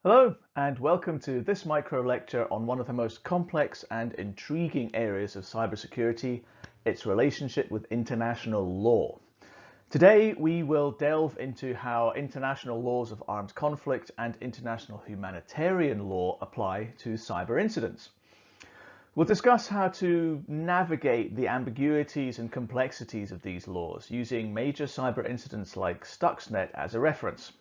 Hello, and welcome to this micro lecture on one of the most complex and intriguing areas of cybersecurity, its relationship with international law. Today, we will delve into how international laws of armed conflict and international humanitarian law apply to cyber incidents. We'll discuss how to navigate the ambiguities and complexities of these laws using major cyber incidents like Stuxnet as a reference.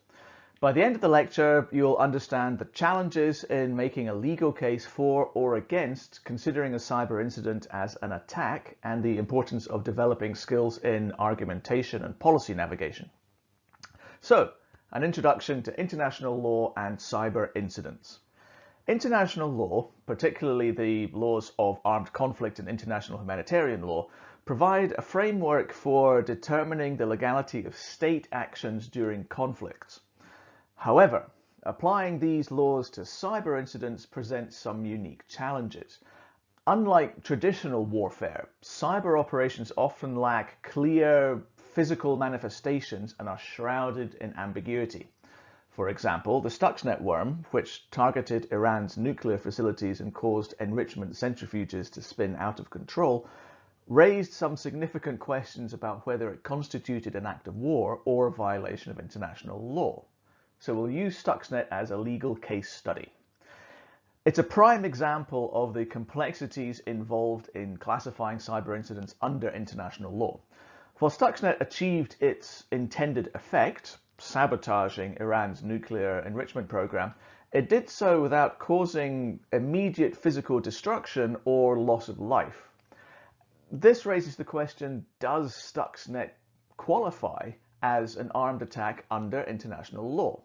By the end of the lecture, you'll understand the challenges in making a legal case for or against considering a cyber incident as an attack and the importance of developing skills in argumentation and policy navigation. So, an introduction to international law and cyber incidents. International law, particularly the laws of armed conflict and international humanitarian law, provide a framework for determining the legality of state actions during conflicts. However, applying these laws to cyber incidents presents some unique challenges. Unlike traditional warfare, cyber operations often lack clear physical manifestations and are shrouded in ambiguity. For example, the Stuxnet worm, which targeted Iran's nuclear facilities and caused enrichment centrifuges to spin out of control, raised some significant questions about whether it constituted an act of war or a violation of international law. So we'll use Stuxnet as a legal case study. It's a prime example of the complexities involved in classifying cyber incidents under international law. While Stuxnet achieved its intended effect, sabotaging Iran's nuclear enrichment program, it did so without causing immediate physical destruction or loss of life. This raises the question, does Stuxnet qualify as an armed attack under international law?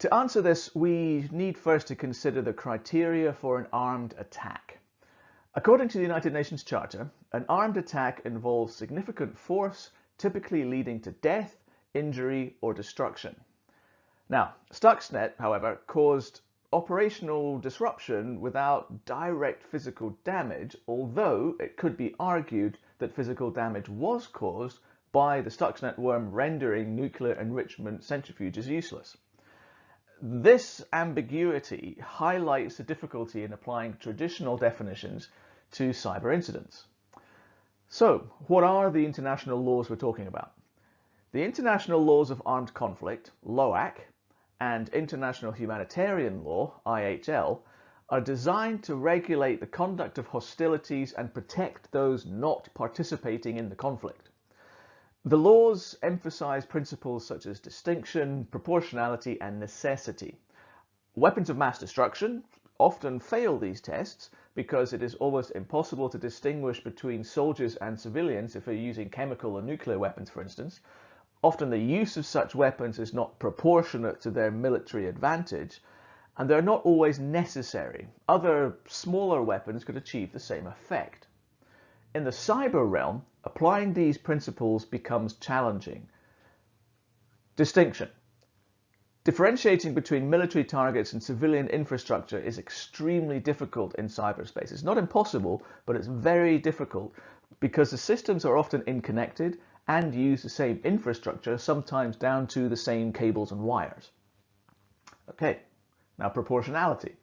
To answer this, we need first to consider the criteria for an armed attack. According to the United Nations Charter, an armed attack involves significant force, typically leading to death, injury, or destruction. Now, Stuxnet, however, caused operational disruption without direct physical damage, although it could be argued that physical damage was caused by the Stuxnet worm rendering nuclear enrichment centrifuges useless. This ambiguity highlights the difficulty in applying traditional definitions to cyber incidents. So, what are the international laws we're talking about? The International Laws of Armed Conflict, LOAC, and International Humanitarian Law, IHL, are designed to regulate the conduct of hostilities and protect those not participating in the conflict. The laws emphasize principles such as distinction, proportionality, and necessity. Weapons of mass destruction often fail these tests because it is almost impossible to distinguish between soldiers and civilians if they're using chemical or nuclear weapons, for instance. Often the use of such weapons is not proportionate to their military advantage, and they're not always necessary. Other smaller weapons could achieve the same effect. In the cyber realm, applying these principles becomes challenging. Distinction. Differentiating between military targets and civilian infrastructure is extremely difficult in cyberspace. It's not impossible, but it's very difficult because the systems are often interconnected and use the same infrastructure, sometimes down to the same cables and wires. Okay, now proportionality.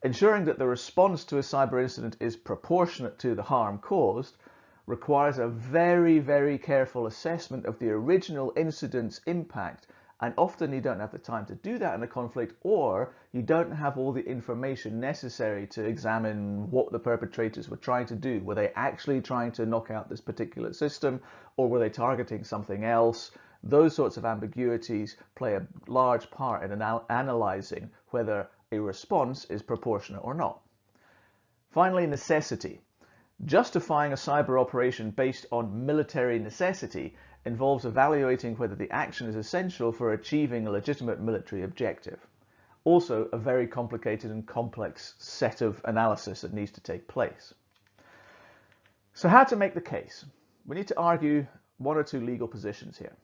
Ensuring that the response to a cyber incident is proportionate to the harm caused requires a very, very careful assessment of the original incident's impact, and often you don't have the time to do that in a conflict, or you don't have all the information necessary to examine what the perpetrators were trying to do. Were they actually trying to knock out this particular system, or were they targeting something else? Those sorts of ambiguities play a large part in analyzing whether a response is proportionate or not. Finally, necessity. Justifying a cyber operation based on military necessity involves evaluating whether the action is essential for achieving a legitimate military objective. Also, a very complicated and complex set of analysis that needs to take place. So how to make the case? We need to argue one or two legal positions here.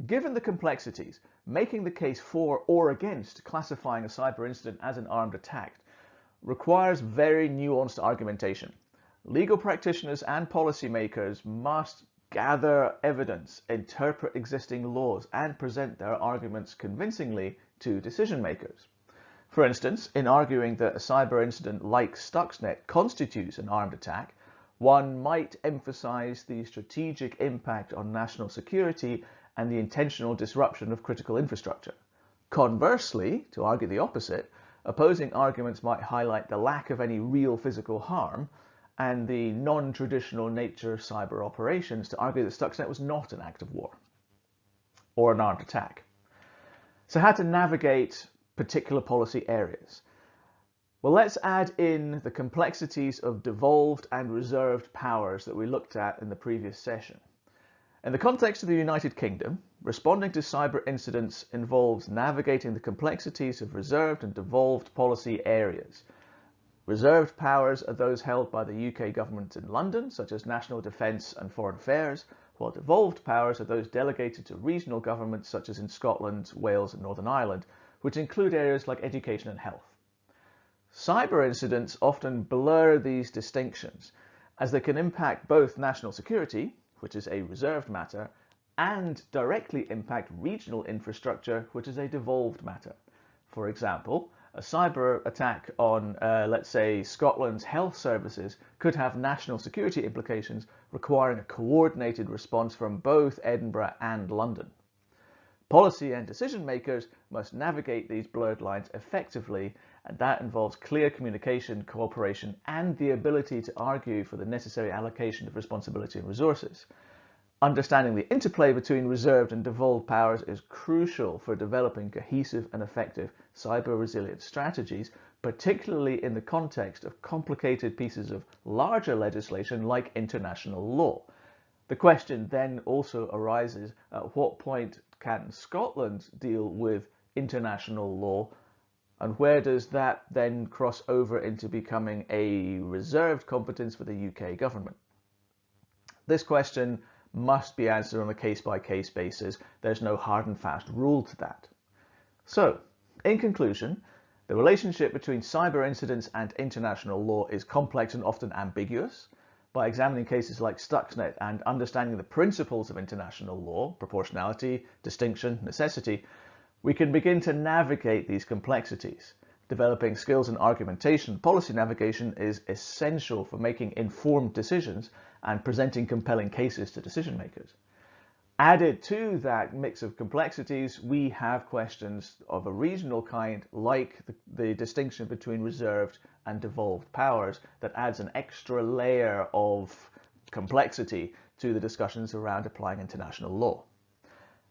Given the complexities, making the case for or against classifying a cyber incident as an armed attack requires very nuanced argumentation. Legal practitioners and policymakers must gather evidence, interpret existing laws, and present their arguments convincingly to decision makers. For instance, in arguing that a cyber incident like Stuxnet constitutes an armed attack, one might emphasize the strategic impact on national security and the intentional disruption of critical infrastructure. Conversely, to argue the opposite, opposing arguments might highlight the lack of any real physical harm and the non-traditional nature of cyber operations to argue that Stuxnet was not an act of war or an armed attack. So how to navigate particular policy areas? Well, let's add in the complexities of devolved and reserved powers that we looked at in the previous session. In the context of the United Kingdom, responding to cyber incidents involves navigating the complexities of reserved and devolved policy areas. Reserved powers are those held by the UK government in London, such as national defence and foreign affairs, while devolved powers are those delegated to regional governments, such as in Scotland, Wales and Northern Ireland, which include areas like education and health. Cyber incidents often blur these distinctions, as they can impact both national security, which is a reserved matter, and directly impact regional infrastructure, which is a devolved matter. For example, a cyber attack on, let's say, Scotland's health services could have national security implications, requiring a coordinated response from both Edinburgh and London. Policy and decision makers must navigate these blurred lines effectively, and that involves clear communication, cooperation, and the ability to argue for the necessary allocation of responsibility and resources. Understanding the interplay between reserved and devolved powers is crucial for developing cohesive and effective cyber resilience strategies, particularly in the context of complicated pieces of larger legislation like international law. The question then also arises, at what point can Scotland deal with international law, and where does that then cross over into becoming a reserved competence for the UK government? This question must be answered on a case-by-case basis. There's no hard and fast rule to that. So, in conclusion, the relationship between cyber incidents and international law is complex and often ambiguous. By examining cases like Stuxnet and understanding the principles of international law, proportionality, distinction, necessity, we can begin to navigate these complexities. Developing skills in argumentation and policy navigation is essential for making informed decisions and presenting compelling cases to decision makers. Added to that mix of complexities, we have questions of a regional kind, like the distinction between reserved and devolved powers, that adds an extra layer of complexity to the discussions around applying international law.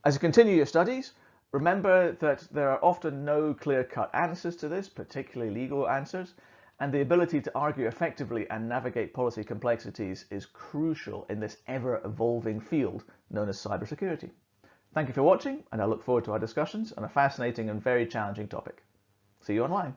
As you continue your studies, remember that there are often no clear-cut answers to this, particularly legal answers, and the ability to argue effectively and navigate policy complexities is crucial in this ever-evolving field known as cybersecurity. Thank you for watching, and I look forward to our discussions on a fascinating and very challenging topic. See you online.